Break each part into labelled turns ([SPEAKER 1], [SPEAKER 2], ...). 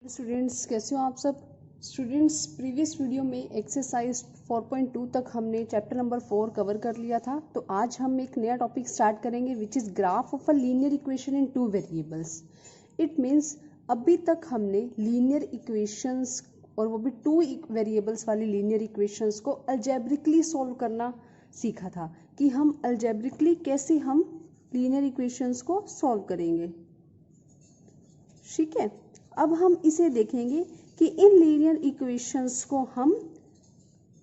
[SPEAKER 1] Students, कैसे हो आप सब। स्टूडेंट्स, प्रीवियस वीडियो में एक्सरसाइज 4.2 तक हमने चैप्टर नंबर 4 कवर कर लिया था। तो आज हम एक नया टॉपिक स्टार्ट करेंगे which is graph of a linear equation in two variables. It means अभी तक हमने लीनियर इक्वेशंस और वो भी टू वेरिएबल्स वाली लीनियर इक्वेशंस को अलजेब्रिकली सॉल्व करना सीखा था कि हम अलजेब्रिकली कैसे हम लीनियर इक्वेशंस को सॉल्व करेंगे। ठीक है, अब हम इसे देखेंगे कि इन लीनियर इक्वेशंस को हम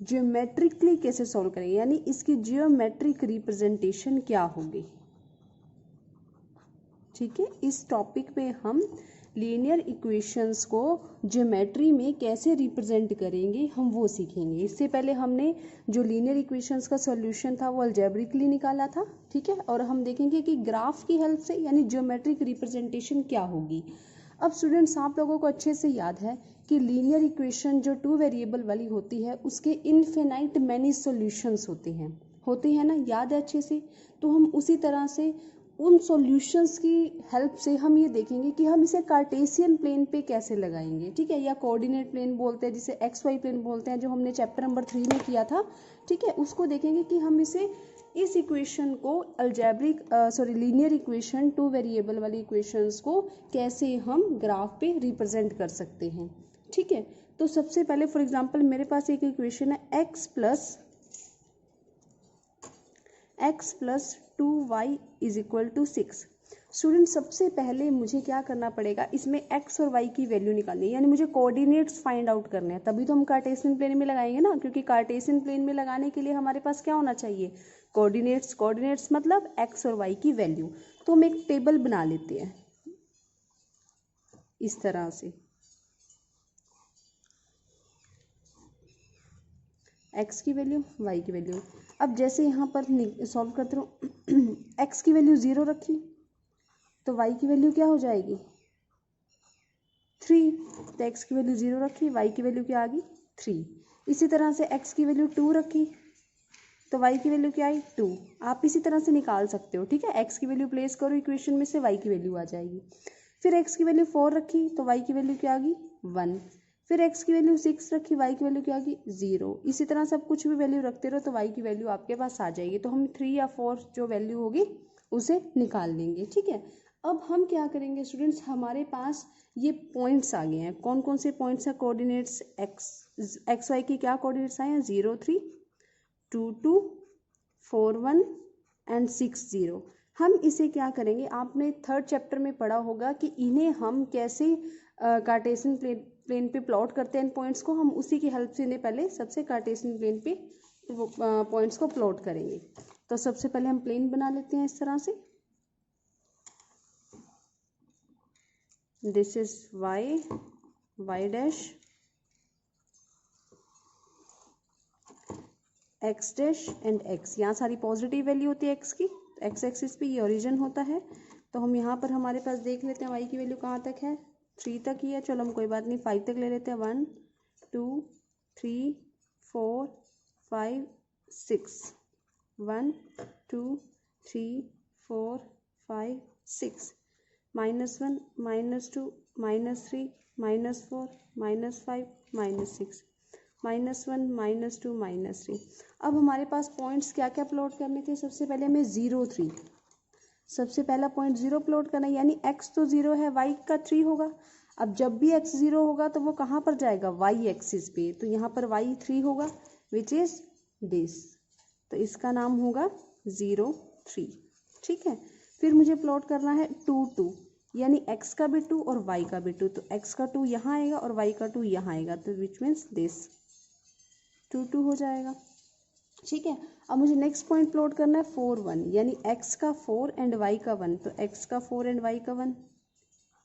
[SPEAKER 1] ज्योमेट्रिकली कैसे सॉल्व करेंगे, यानी इसकी ज्योमेट्रिक रिप्रेजेंटेशन क्या होगी। ठीक है, इस टॉपिक पे हम लीनियर इक्वेशंस को ज्योमेट्री में कैसे रिप्रेजेंट करेंगे हम वो सीखेंगे। इससे पहले हमने जो लीनियर इक्वेशंस का सॉल्यूशन था वो अलजेब्रिकली निकाला था। ठीक है, और हम देखेंगे कि ग्राफ की हेल्प से यानी ज्योमेट्रिक रिप्रेजेंटेशन क्या होगी। अब स्टूडेंट्स, आप लोगों को अच्छे से याद है कि लीनियर इक्वेशन जो टू वेरिएबल वाली होती है उसके इनफिनाइट मैनी सॉल्यूशंस होते हैं ना, याद है अच्छे से। तो हम उसी तरह से उन सॉल्यूशंस की हेल्प से हम ये देखेंगे कि हम इसे कार्टेशियन प्लेन पे कैसे लगाएंगे। ठीक है, या कोऑर्डिनेट प्लेन बोलते हैं, जिसे एक्स वाई प्लेन बोलते हैं, जो हमने चैप्टर नंबर 3 में किया था। ठीक है, उसको देखेंगे कि हम इसे इस इक्वेशन को लीनियर इक्वेशन टू वेरिएबल वाली इक्वेशंस को कैसे हम ग्राफ पे रिप्रेजेंट कर सकते हैं। ठीक है, तो सबसे पहले फॉर एग्जांपल मेरे पास एक इक्वेशन है x plus 2y is equal to 6। Student, सबसे पहले मुझे क्या करना पड़ेगा, इसमें x और y की वैल्यू निकालनी है, यानी मुझे कोऑर्डिनेट्स फाइंड आउट करने हैं। तभी तो हम कार्टेशियन प्लेन में लगाएंगे ना, क्योंकि कार्टेशियन प्लेन में लगाने के लिए हमारे पास क्या होना चाहिए, कोऑर्डिनेट्स मतलब x और y की वैल्यू। तो हम एक टेबल बना लेते हैं इस तरह से, x की वैल्यू y की वैल्यू। अब जैसे यहाँ पर सॉल्व करते रहो x की वैल्यू 0 रखी तो y की वैल्यू क्या हो जाएगी 3। तो x की वैल्यू 0 रखी, y की वैल्यू क्या आ गई 3। इसी तरह से x की वैल्यू 2 रखी तो y की वैल्यू क्या आई 2। आप इसी तरह से निकाल सकते हो। ठीक है, x की वैल्यू प्लेस करो इक्वेशन में से, y की वैल्यू आ जाएगी। फिर x की वैल्यू 4 रखी तो y की वैल्यू क्या आ गई 1। फिर x की वैल्यू 6 रखी, y की वैल्यू क्या आ गई 0। इसी तरह से आप कुछ भी वैल्यू रखते रहो तो y की वैल्यू आपके पास आ जाएगी। तो हम 3 या 4 जो वैल्यू होगी उसे निकाल लेंगे। ठीक है, अब हम क्या करेंगे स्टूडेंट्स, हमारे पास ये पॉइंट्स आ गए हैं। कौन कौन से पॉइंट्स हैं, कोऑर्डिनेट्स एक्स वाई की क्या कोऑर्डिनेट्स आए हैं 0 3 2 2 4 1 एंड 6 0। हम इसे क्या करेंगे, आपने थर्ड चैप्टर में पढ़ा होगा कि इन्हें हम कैसे कार्टेशियन प्लेन पे प्लॉट करते हैं इन पॉइंट्स को। हम उसी की हेल्प से इन्हें पहले सबसे कार्टेशियन प्लेन पे पॉइंट्स को प्लॉट करेंगे। तो सबसे पहले हम प्लेन बना लेते हैं इस तरह से, this is y dash, x dash and x। यहाँ सारी पॉजिटिव वैल्यू होती है x की, x एक्सिस पे ये ओरिजिन होता है। तो हम यहाँ पर हमारे पास देख लेते हैं y की वैल्यू कहाँ तक है, 3 तक ही है। चलो हम कोई बात नहीं 5 तक ले लेते हैं, 1 2 3 4 5 6, 1 2 3 4 5 6, -1 -2 -3 -4 -5 -6, -1 -2 -3। अब हमारे पास पॉइंट्स क्या क्या प्लॉट करने थे। सबसे पहले हमें 0 3, सबसे पहला पॉइंट 0 प्लॉट करना है, यानी x तो 0 है, y का 3 होगा। अब जब भी x 0 होगा तो वो कहाँ पर जाएगा, y एक्सिस पे। तो यहाँ पर y 3 होगा विच इज दिस। तो इसका नाम होगा 0 3। ठीक है, फिर मुझे प्लॉट करना है 2 2, यानी x का भी 2 और y का भी 2। तो x का 2 यहाँ आएगा और y का 2 यहाँ आएगा, तो विच मीन्स दिस 2 2 हो जाएगा। ठीक है, अब मुझे नेक्स्ट पॉइंट प्लॉट करना है 4 1, यानी x का 4 एंड y का 1। तो x का 4 एंड y का 1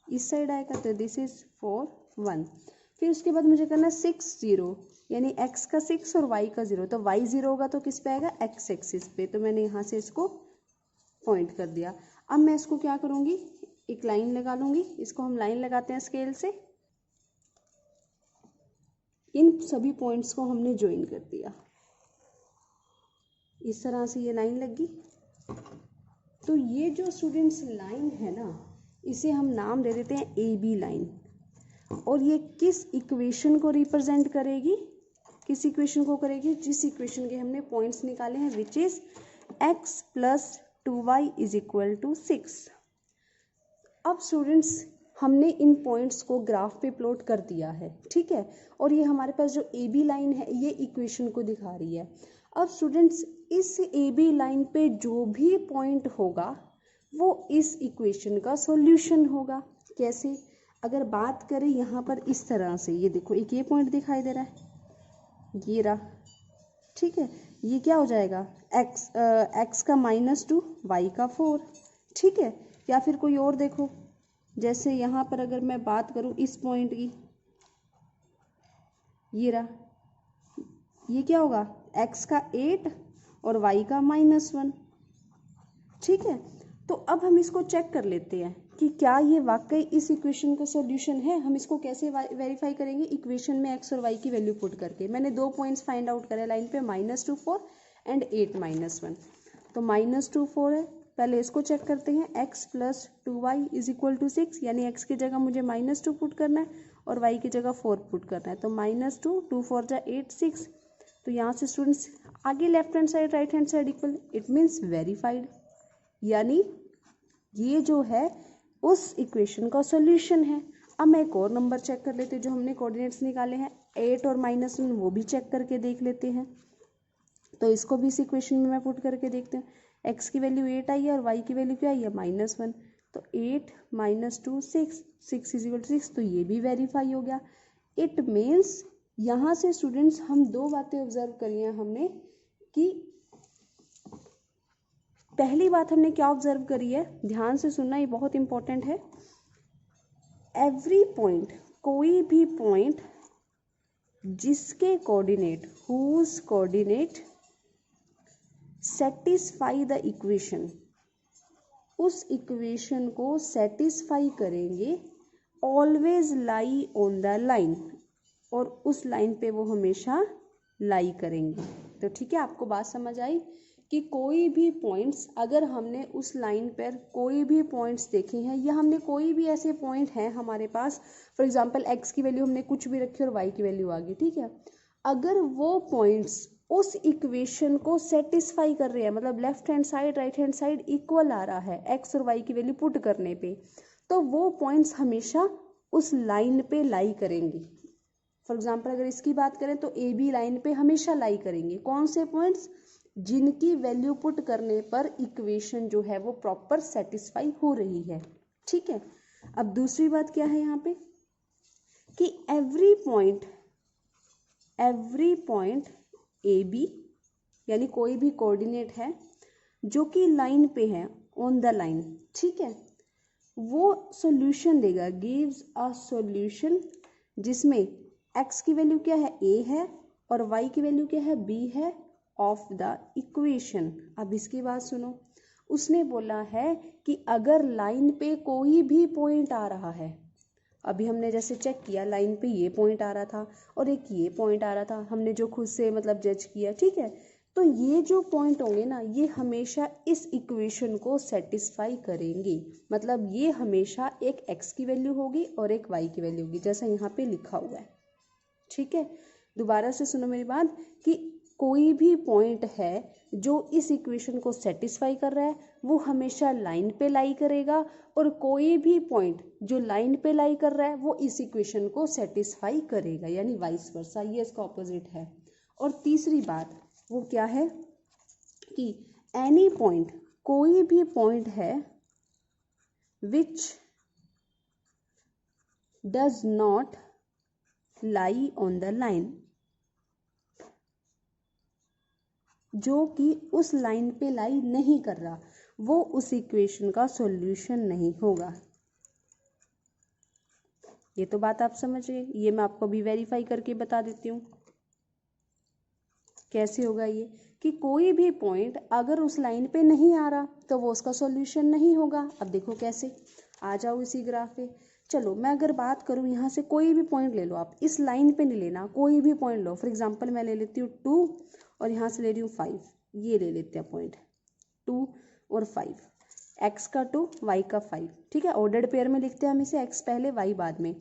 [SPEAKER 1] इस साइड आएगा, तो दिस इज 4 1। फिर उसके बाद मुझे करना है 6 0, यानी x का 6 और y का 0। तो y 0 होगा तो किस पे आएगा, x एक्सिस पे। तो मैंने यहाँ से इसको पॉइंट कर दिया। अब मैं इसको क्या करूँगी, एक लाइन लगा लूँगी। इसको हम लाइन लगाते हैं स्केल से, इन सभी पॉइंट्स को हमने ज्वाइन कर दिया। इस तरह से ये लाइन लगी। तो ये जो स्टूडेंट्स लाइन है ना, इसे हम नाम दे देते हैं ए बी लाइन। और ये किस इक्वेशन को रिप्रेजेंट करेगी, किस इक्वेशन को करेगी, जिस इक्वेशन के हमने पॉइंट्स निकाले हैं, which is x plus 2y is equal to 6। अब स्टूडेंट्स हमने इन पॉइंट्स को ग्राफ पे प्लॉट कर दिया है, ठीक है, और ये हमारे पास जो ए बी लाइन है ये इक्वेशन को दिखा रही है। अब स्टूडेंट्स इस ए बी लाइन पे जो भी पॉइंट होगा वो इस इक्वेशन का सॉल्यूशन होगा। कैसे, अगर बात करें यहाँ पर इस तरह से, ये देखो एक ये पॉइंट दिखाई दे रहा है, ये रहा, ठीक है, ये क्या हो जाएगा, x का -2 y का 4, ठीक है। या फिर कोई और देखो, जैसे यहाँ पर अगर मैं बात करूँ इस पॉइंट की, ये रहा, ये क्या होगा, x का 8 और y का -1, ठीक है। तो अब हम इसको चेक कर लेते हैं कि क्या ये वाकई इस इक्वेशन का सॉल्यूशन है। हम इसको कैसे वेरीफाई करेंगे, इक्वेशन में x और y की वैल्यू पुट करके। मैंने 2 पॉइंट्स फाइंड आउट करे लाइन पे, -2 4 एंड 8 -1। तो -2 4 है, पहले इसको चेक करते हैं, x plus 2y is equal to 6, यानी x की जगह मुझे -2 पुट करना है और y की जगह 4 पुट करना है। तो -2 2 4 जा 8 6। तो यहाँ से स्टूडेंट्स आगे left hand side right hand side equal, it means verified, यानी ये जो है उस इक्वेशन का सॉल्यूशन है। अब मैं एक और नंबर चेक कर लेते हैं, जो हमने कोऑर्डिनेट्स निकाले हैं 8 और -1, वो भी चेक करके देख लेते हैं। तो इसको भी इस इक्वेशन में मैं पुट करके देखते हैं, x की वैल्यू 8 आई है और y की वैल्यू क्या आई है, -1। तो 8 -2 6, 6 इज इक्वल टू 6, तो ये भी वेरीफाई हो गया। इट मीन्स यहाँ से स्टूडेंट्स हम 2 बातें ऑब्जर्व करी हैं हमने, कि पहली बात हमने क्या ऑब्जर्व करी है, ध्यान से सुनना, ये बहुत इंपॉर्टेंट है। एवरी पॉइंट, कोई भी पॉइंट जिसके coordinate, whose coordinate satisfy the equation, उस इक्वेशन को सेटिस्फाई करेंगे, always lie on the line, और उस लाइन पे वो हमेशा लाई करेंगे। तो ठीक है, आपको बात समझ आई कि कोई भी पॉइंट्स, अगर हमने उस लाइन पर कोई भी पॉइंट्स देखे हैं, या हमने कोई भी ऐसे पॉइंट हैं हमारे पास, फॉर एग्जांपल x की वैल्यू हमने कुछ भी रखी और y की वैल्यू आ गई, ठीक है, अगर वो पॉइंट्स उस इक्वेशन को सेटिस्फाई कर रहे हैं, मतलब left hand side right hand side equal आ रहा है x और y की वैल्यू पुट करने पे, तो वो पॉइंट्स हमेशा उस लाइन पे लाई करेंगे। फॉर एग्जाम्पल अगर इसकी बात करें तो ए बी लाइन पे हमेशा लाई करेंगे। कौन से पॉइंट्स, जिनकी वैल्यू पुट करने पर इक्वेशन जो है वो प्रॉपर सेटिस्फाई हो रही है, ठीक है। अब दूसरी बात क्या है यहाँ पे, कि एवरी पॉइंट ए बी, यानी कोई भी कोऑर्डिनेट है जो कि लाइन पे है, ऑन द लाइन, ठीक है, वो सॉल्यूशन देगा, गिव्स अ सॉल्यूशन, जिसमें x की वैल्यू क्या है, a है, और y की वैल्यू क्या है, b है, ऑफ द इक्वेशन। अब इसकी बात सुनो, उसने बोला है कि अगर लाइन पे कोई भी पॉइंट आ रहा है, अभी हमने जैसे चेक किया लाइन पे ये पॉइंट आ रहा था और एक ये पॉइंट आ रहा था, हमने जो खुद से मतलब जज किया, ठीक है, तो ये जो पॉइंट होंगे ना, ये हमेशा इस इक्वेशन को सेटिस्फाई करेंगे, मतलब ये हमेशा एक x की वैल्यू होगी और एक y की वैल्यू होगी, जैसा यहाँ पे लिखा हुआ है, ठीक है। दोबारा से सुनो मेरी बात, कि कोई भी पॉइंट है जो इस इक्वेशन को सेटिस्फाई कर रहा है वो हमेशा लाइन पे लाई करेगा, और कोई भी पॉइंट जो लाइन पे लाई कर रहा है वो इस इक्वेशन को सेटिस्फाई करेगा, यानी वाइस वर्सा, ये इसका ऑपोजिट है। और तीसरी बात वो क्या है, कि एनी पॉइंट, कोई भी पॉइंट है which does not lie on the line, जो कि उस लाइन पे लाई नहीं कर रहा, वो उस इक्वेशन का सॉल्यूशन नहीं होगा। ये तो बात आप समझ गए, ये मैं आपको भी वेरीफाई करके बता देती हूँ कैसे होगा ये, कि कोई भी पॉइंट अगर उस लाइन पे नहीं आ रहा तो वो उसका सॉल्यूशन नहीं होगा। अब देखो कैसे, आ जाओ इसी ग्राफ पे। चलो मैं अगर बात करूँ, यहाँ से कोई भी पॉइंट ले लो आप, इस लाइन पे नहीं लेना, कोई भी पॉइंट लो। फॉर एग्जांपल मैं ले लेती हूँ 2 और यहाँ से ले रही हूँ 5, ये ले लेते हैं पॉइंट 2 और 5, x का 2 y का 5, ठीक है, ऑर्डर्ड पेयर में लिखते हैं हम इसे, x पहले y बाद में।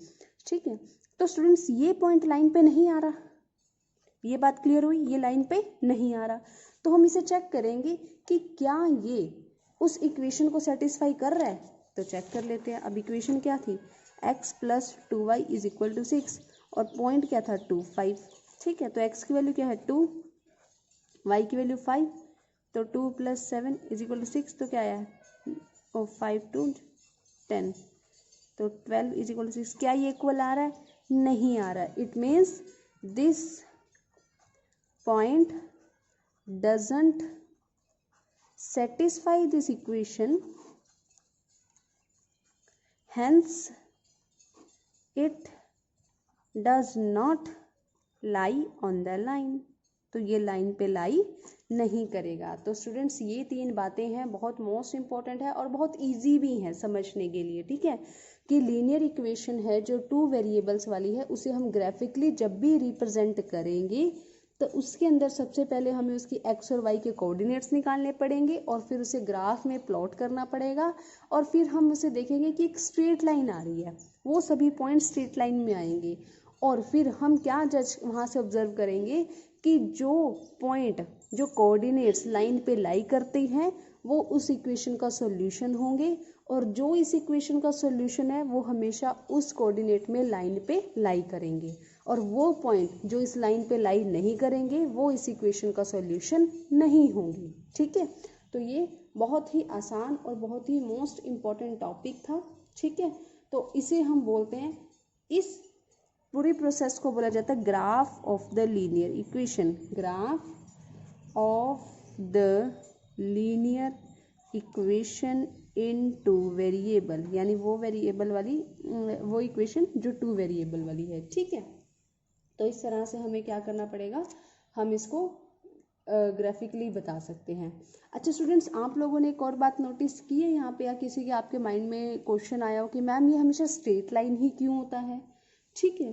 [SPEAKER 1] ठीक है। तो स्टूडेंट्स ये पॉइंट लाइन पे नहीं आ रहा, ये बात क्लियर हुई, ये लाइन पे नहीं आ रहा, तो हम इसे चेक करेंगे कि क्या ये उस इक्वेशन को सेटिस्फाई कर रहा है। तो चेक कर लेते हैं। अब इक्वेशन क्या थी, x + 2y = 6 और पॉइंट क्या था 2, 5। ठीक है, तो x की वैल्यू क्या है 2, y की वैल्यू 5, तो 2 + 7 = 6, तो क्या आया 5 × 10, तो 12 = 6। क्या ये इक्वल आ रहा है, नहीं आ रहा है। It means this point doesn't satisfy this equation, hence it does not lie on the line। तो ये लाइन पे लाई नहीं करेगा। तो स्टूडेंट्स ये 3 बातें हैं, बहुत मोस्ट इंपॉर्टेंट है और बहुत इजी भी हैं समझने के लिए। ठीक है, कि लीनियर इक्वेशन है जो 2 वेरिएबल्स वाली है, उसे हम ग्राफिकली जब भी रिप्रेजेंट करेंगे तो उसके अंदर सबसे पहले हमें उसकी x और y के कोऑर्डिनेट्स निकालने पड़ेंगे और फिर उसे ग्राफ में प्लॉट करना पड़ेगा और फिर हम उसे देखेंगे कि एक स्ट्रेट लाइन आ रही है, वो सभी पॉइंट स्ट्रेट लाइन में आएंगे और फिर हम क्या जज वहाँ से ऑब्जर्व करेंगे कि जो पॉइंट जो कोऑर्डिनेट्स लाइन पे लाई करते हैं वो उस इक्वेशन का सॉल्यूशन होंगे और जो इस इक्वेशन का सॉल्यूशन है वो हमेशा उस कोऑर्डिनेट में लाइन पे लाई करेंगे और वो पॉइंट जो इस लाइन पे लाई नहीं करेंगे वो इस इक्वेशन का सॉल्यूशन नहीं होंगे। ठीक है, तो ये बहुत ही आसान और बहुत ही मोस्ट इम्पॉर्टेंट टॉपिक था। ठीक है, तो इसे हम बोलते हैं, इस पूरी प्रोसेस को बोला जाता है graph of the linear equation. Graph of the linear equation in 2 variable, यानी वो वेरिएबल वाली वो इक्वेशन जो 2 वेरिएबल वाली है। ठीक है, तो इस तरह से हमें क्या करना पड़ेगा, हम इसको ग्राफिकली बता सकते हैं। अच्छा स्टूडेंट्स, आप लोगों ने एक और बात नोटिस की है यहाँ पे, या किसी के आपके माइंड में क्वेश्चन आया हो कि मैम ये हमेशा स्ट्रेट लाइन ही क्यों होता है। ठीक है,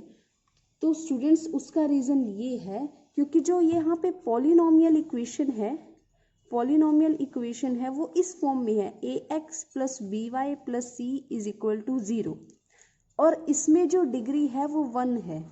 [SPEAKER 1] तो स्टूडेंट्स उसका रीज़न ये है क्योंकि जो ये यहाँ पे पॉलिनोमियल इक्वेशन है, पॉलिनोमियल इक्वेशन है वो इस फॉर्म में है ax + by + c = 0 और इसमें जो डिग्री है वो 1 है,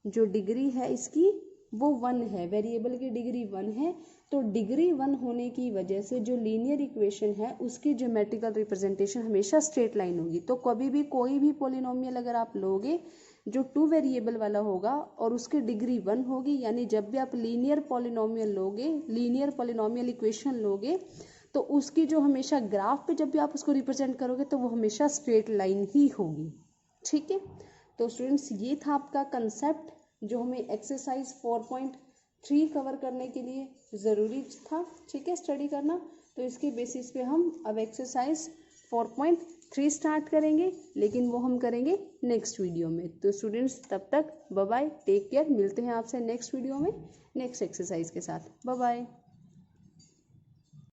[SPEAKER 1] जो डिग्री है इसकी वो 1 है, वेरिएबल की डिग्री 1 है। तो डिग्री 1 होने की वजह से जो लीनियर इक्वेशन है उसकी ज्योमेट्रिकल रिप्रेजेंटेशन हमेशा स्ट्रेट लाइन होगी। तो कभी भी कोई भी पॉलिनोमियल अगर आप लोगे जो 2 वेरिएबल वाला होगा और उसकी डिग्री 1 होगी, यानी जब भी आप लीनियर पॉलिनोमियल लोगे, लीनियर पॉलिनोमियल इक्वेशन लोगे तो उसकी जो हमेशा ग्राफ पे जब भी आप उसको रिप्रेजेंट करोगे तो वो हमेशा स्ट्रेट लाइन ही होगी। ठीक है, तो स्टूडेंट्स ये था आपका कंसेप्ट जो हमें एक्सरसाइज 4.3 कवर करने के लिए ज़रूरी था। ठीक है, स्टडी करना। तो इसके बेसिस पे हम अब एक्सरसाइज 4.3 स्टार्ट करेंगे, लेकिन वो हम करेंगे नेक्स्ट वीडियो में। तो स्टूडेंट्स तब तक बाय बाय, टेक केयर, मिलते हैं आपसे नेक्स्ट वीडियो में नेक्स्ट एक्सरसाइज के साथ। Bye bye.